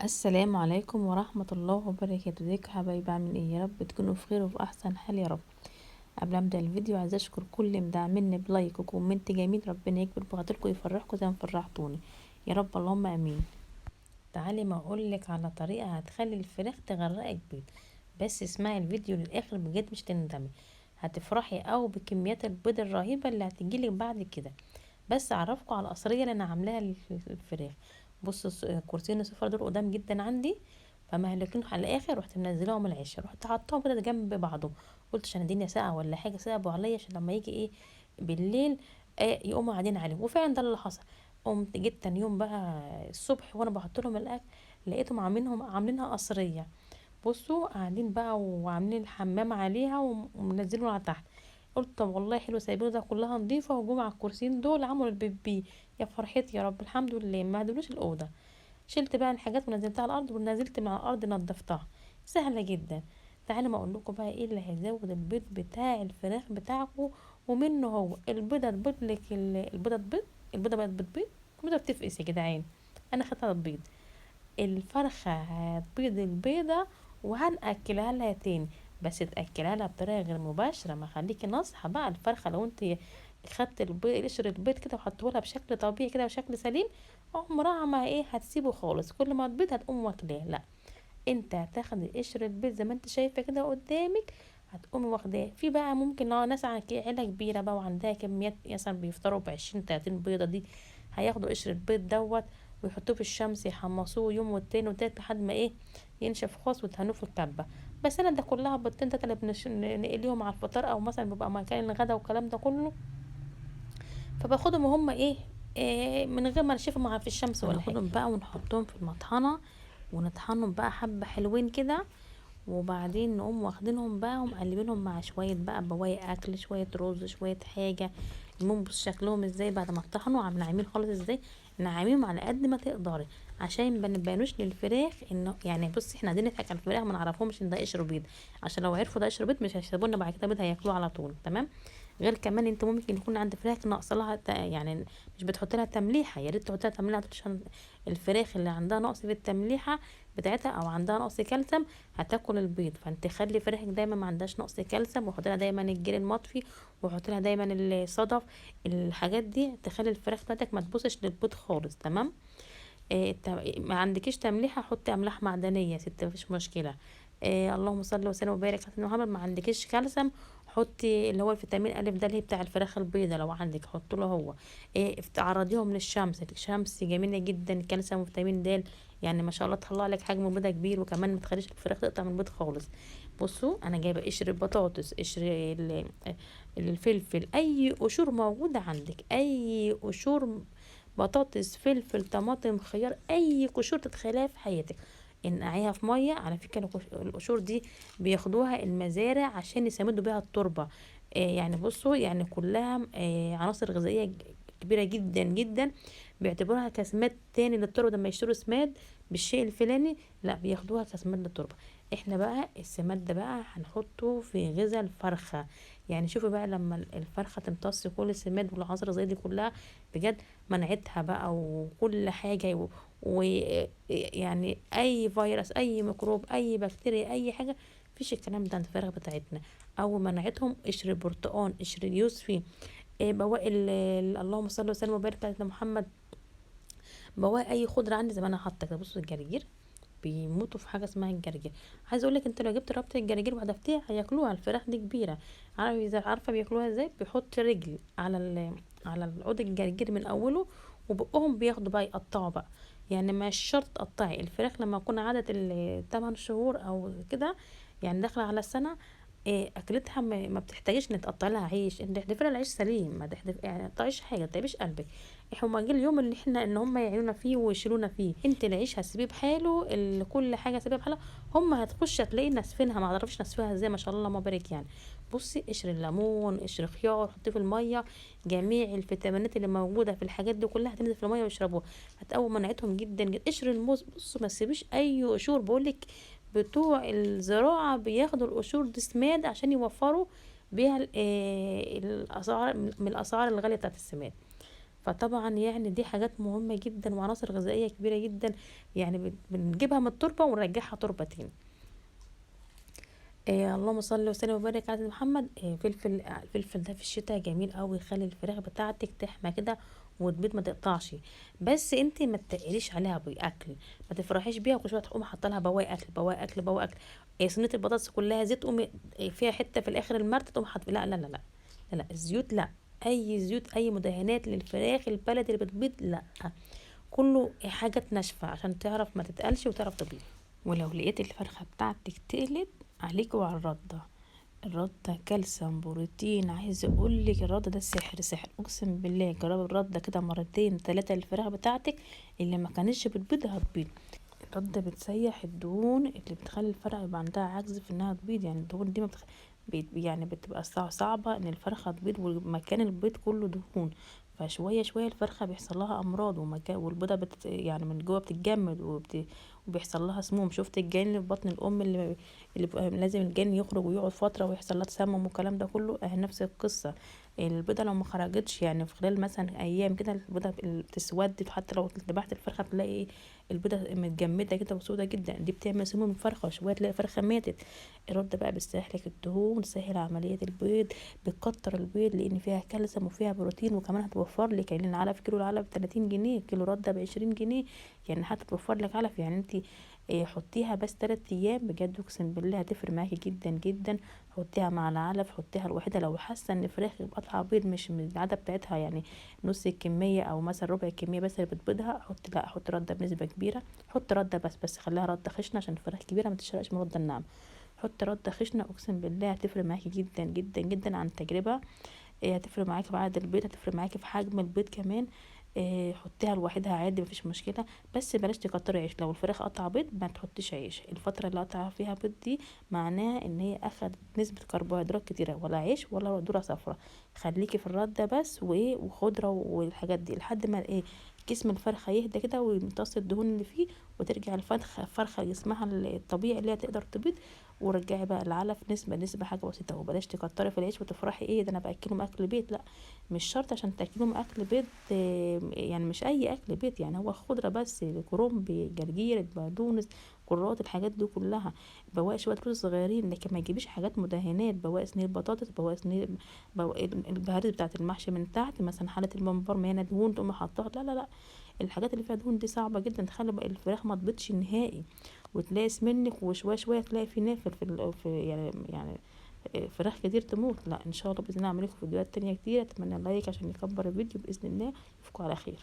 السلام عليكم ورحمة الله وبركاته. ازيكم يا حبايبي؟ عاملين ايه؟ يا رب تكونوا في خير وفي احسن حال يا رب. قبل ما ابدا الفيديو عايزه اشكر كل مدعمني بلايك وكومنت جميل، ربنا يكبر بخاطركم ويفرحكم زي ما فرحتوني يا رب، اللهم امين. تعالي ما اقولك على طريقه هتخلي الفراخ تغرقك بيض، بس اسمعي الفيديو للاخر بجد مش تندمي، هتفرحي او بكميات البيض الرهيبه اللي هتجيلك بعد كده. بس اعرفكم على القصريه اللي انا عاملاها للفراخ. بصوا كورسين الصفر دول قدام جدا عندي، فما هلكنهم على الاخر، رحت منزلاهم العشاء، رحت حطاهم كده جنب بعضهم. قلت عشان الدنيا ساقعه ولا حاجه سابوا عليا، عشان لما يجي ايه بالليل يقوموا قاعدين عليهم، وفعلا ده اللي حصل. قمت جيت تاني يوم بقى الصبح وانا بحط لهم الاكل، لقيتهم عاملينها قصريه. بصوا قاعدين بقى وعاملين الحمام عليها ومنزلين على تحت. قلت طب والله حلو، سايبينه ده كلها نظيفه، وجم على الكرسيين دول عملوا البيبي. يا فرحتي يا رب، الحمد لله ما هدولوش الاوضه. شلت بقى الحاجات ونزلتها على الارض، ونزلت من على الارض نضفتها. سهله جدا. تعالوا ما اقول لكم بقى ايه اللي هيزود البيض بتاع الفراخ بتاعكم. ومنه هو البيضه تبيض لك البيضه تبيض. البيضه بقت بتبيض. البيضه بتفقس يا جدعان. انا خدتها تبيض. الفرخة هتبيض البيضة وهنأكلها لها تاني، بس تأكلها لها بطريقة غير مباشرة. ما خليكي ناصحة بقى الفرخة، لو انت خدت البيض قشر البيض كده وحطوه لها بشكل طبيعي كده وشكل سليم، عمرها ما ايه هتسيبه خالص، كل ما تبيض هتقوم واكلاه. لا، انت هتاخدي قشر البيض زي ما انت شايفة كده قدامك، هتقومي واخداه. في بقى ممكن لو ناس عيلة كبيرة بقى وعندها كميات، مثلا بيفطروا ب20 30 بيضة دي، هياخدوا قشر البيض دوت ويحطوه في الشمس يحمصوه يوم والتاني والتالت لحد ما ايه ينشف خالص، وتهنوه في الكبة. بس انا ده كلها بيضتين تلاتة اللي نقليهم على الفطار، او مثلا بيبقى مكان الغدا والكلام ده كله، فباخدهم وهم إيه من غير ما نشوفهم في الشمس ولا حاجه. هناخدهم بقى ونحطهم في المطحنه ونطحنهم بقى حبه حلوين كده، وبعدين نقوم واخدينهم بقى ومقلبينهم مع شويه بقى بواقي اكل، شويه رز، شويه حاجه. المهم بص شكلهم ازاي بعد ما اتطحنوا، ناعمين خالص ازاي. نعميهم على قد ما تقدري عشان ما نبانوش للفراخ انه يعني. بصي احنا قاعدين نضحك على الفراخ، ما نعرفهمش ان ده قشر بيض، عشان لو عرفوا ده قشر بيض مش هيسيبونا بعد كده بيض، هياكلوه على طول. تمام. غير كمان انت ممكن يكون عند فراخ ناقص لها يعني مش بتحط لها تمليحه، يا ريت تحط لها تمليحه عشان الفراخ اللي عندها نقص في التمليحه بتاعتها او عندها نقص كالسيوم هتاكل البيض. فانت خلي فراخك دايما ما عندهاش نقص كالسيوم، وحط لها دايما الجير المطفي، وحط لها دايما الصدف. الحاجات دي تخلي الفراخ بتاعتك ما تبصش للبيض خالص. تمام. ما عندكيش تمليحه، حطي املاح معدنيه يا ست مفيش مشكله. اللهم صل وسلم وبارك على سيدنا محمد. ما عندكيش كالسيوم، حطي اللي هو الفيتامين الف ده اللي هي بتاع الفراخ البيضاء، لو عندك حطي له هو. عرضيهم للشمس، الشمس جميله جدا، الكالسيوم وفيتامين د، يعني ما شاء الله تطلع لك حجم بيضه كبير، وكمان ما تخليش الفراخ تقطع من البيض خالص. بصوا انا جايبه قشر البطاطس، قشر الفلفل، اي قشور موجوده عندك، اي قشور بطاطس فلفل طماطم خيار، اي قشور تتخيلها في حياتك انقعيها في ميه. على فكره القشور دي بياخدوها المزارع عشان يسمدوا بيها التربه. يعني بصوا يعني كلها عناصر غذائيه كبيره جدا جدا، بيعتبروها كسمات تاني للتربه. لما يشتروا سماد بالشيء الفلاني، لا بياخدوها كسماد للتربه. احنا بقى السماد ده بقى هنحطه في غذاء الفرخه. يعني شوفوا بقى لما الفرخه تمتص كل السماد والعناصر الغذائيه دي كلها، بجد مناعتها بقى وكل حاجة ويعني اي فيروس اي ميكروب اي بكتيريا اي حاجة، مفيش الكلام ده عند الفراخ بتاعتنا. او مناعتهم قشر البرتقال، قشر اليوسفي، بواقي اللهم صل وسلم وبارك على سيدنا محمد، بواقي اي خضره عندي زي ما انا حاطه كده. بصوا الجرجير بيموتوا في حاجه اسمها الجرجير. عايزه اقول لك انت لو جبت ربطه الجرجير وهدفتيها هياكلوها، الفراخ دي كبيره. عارفه بياكلوها ازاي؟ بيحط رجل على على العود الجرجير من اوله، وبقهم بياخدوا بقى يقطعوا بقى. يعني مش شرط تقطعي الفراخ لما يكون عدد 8 شهور او كده، يعني داخله على السنه. اكلتها ما بتحتاجش ان تقطع لها عيش، انت تحذفي لها العيش سليم، ما تحذف يعني ما تقطعيش حاجه، ما تتعبيش قلبك. هما جه اليوم اللي احنا ان هم يعينونا فيه ويشيلونا فيه، انت العيش هتسيبيه بحاله، كل حاجه هتسيبيها بحالها. هم هتخش هتلاقي ناسفينها، ما تعرفش ناسفيها ازاي، ما شاء الله ما بارك يعني. بصي قشر الليمون، قشر خيار، حطيه في الميه، جميع الفيتامينات اللي موجوده في الحاجات دي كلها هتنزل في الميه ويشربوها، هتقوي مناعتهم جدا جدا. قشر الموز، بصوا ما تسيبيش اي قشور، بقولك بتوع الزراعه بياخدوا القشور دي سماد عشان يوفروا بيها الاسعار، من الاسعار الغاليه بتاعت السماد. فطبعا يعني دي حاجات مهمة جدا وعناصر غذائية كبيرة جدا، يعني بنجيبها من التربة ونرجعها تربة تاني. اللهم صل وسلم وبارك على سيدنا محمد. الفلفل ده في الشتاء جميل قوي، يخلي الفراخ بتاعتك تحمى كده وتبيض ما تقطعش. بس انت ما تقليش عليها باكل، ما تفرحيش بيها وكل شويه تقومي حاطه لها بواقي اكل بواقي اكل بواقي اكل. صينيه البطاطس كلها زيت، تقومي فيها حته في الاخر المرت تقوم حاطه. لا لا لا لا لا لا، الزيوت لا، اي زيوت اي مدهنات للفراخ البلدي اللي بتبيض لا، كله حاجات ناشفه عشان تعرف ما تتقلش وتعرف تبيض. ولو لقيت الفرخة بتاعتك تقلت، عليك وعلى الردة. الردة كالسيوم بروتين، عايزة اقولك الردة ده سحر سحر، اقسم بالله. جربي الردة كده مرتين 3 للفراخ بتاعتك، اللي ما كانتش بتبيض هتبيض. الردة بتسيح الدهون اللي بتخلي الفرخة يبقى عندها عجز في انها تبيض، يعني الدهون دي ما يعني بتبقى صعبة ان الفرخة تبيض ومكان البيض كله دهون. فشوية شوية الفرخة بيحصل لها امراض، والبيضة يعني من جوه بتتجمد وبيحصل لها سموم. شفت الجنين اللي في بطن الام اللي بيبقى لازم الجنين يخرج ويقعد فترة ويحصل لها تسمم والكلام ده كله، نفس القصة. البيضة لو ما خرجتش يعني في خلال مثلا ايام كده، البيضة بتسود، حتى لو ذبحت الفرخة تلاقي البيضة متجمدة كده وسودة جدا، دي بتعمل سموم الفرخة، وشوية تلاقي الفرخة ماتت. الرد بقى بتسهلك الدهون، تسهل عملية البيض، بتكتر البيض لان فيها كالسيوم وفيها بروتين، وكمان هتوفر لك يعني العلف. كيلو العلف ب30 جنيه، كيلو رده ب20 جنيه، يعني هتوفر لك علف. يعني انت حطيها بس 3 ايام بجد اقسم بالله هتفرق معاكي جدا جدا. حطيها مع العلف، حطيها الوحيده لو حاسه ان فراخ قطعه بيض مش من العدد بتاعتها، يعني نص الكميه او مثلا ربع الكميه بس اللي بتبيضها، حط لا حط رده بنسبه كبيره. حط رده بس خليها رده خشنه عشان الفراخ كبيره ما تشرقش من الرده الناعمه. حط رده خشنه، اقسم بالله هتفرق معاكي جدا جدا جدا عن تجربه. هتفرق معاكي في عدد البيض، هتفرق معاكي في حجم البيض كمان. حطيها لوحدها عادي مفيش مشكله، بس بلاش تكتري عيش. لو الفراخ قطع بيض ما تحطيش عيش الفتره اللي قطع فيها بيض دي، معناها ان هي اخد نسبه كربوهيدرات كتيره، ولا عيش ولا ذره صفراء. خليكي في الرده بس وخضره والحاجات دي لحد ما جسم الفرخه يهدى كده ويمتص الدهون اللي فيه، وترجع الفرخه جسمها الطبيعي اللي هي تقدر تبيض. ورجعي بقى العلف نسبة حاجة بسيطة، وبلاش تكتري في العيش وتفرحي ايه ده انا باكلهم اكل بيت. لا، مش شرط عشان تاكلهم اكل بيت، يعني مش اي اكل بيت، يعني هو خضرة بس، كرنب جرجير بقدونس كرات، الحاجات دي كلها. بواقي شوية رز صغيرين، لكن ما تجيبيش حاجات مدهنات، بواقي صينية بطاطس، بواقي صينية البهارات بتاعت المحشي من تحت، مثلا حالة الممبار مليانة دهون تقوم حاطاها. لا لا لا، الحاجات اللي فيها دهون دي صعبة جدا تخلي بقى الفراخ ما تبيضش نهائي، وتلاقي منك وشوية شوية تلاقي في نافر في يعني فراخ كتير تموت. لا ان شاء الله باذن الله اعمل لكم فيديوهات تانية كتير. اتمنى اللايك عشان يكبر الفيديو باذن الله. اشوفكم على خير.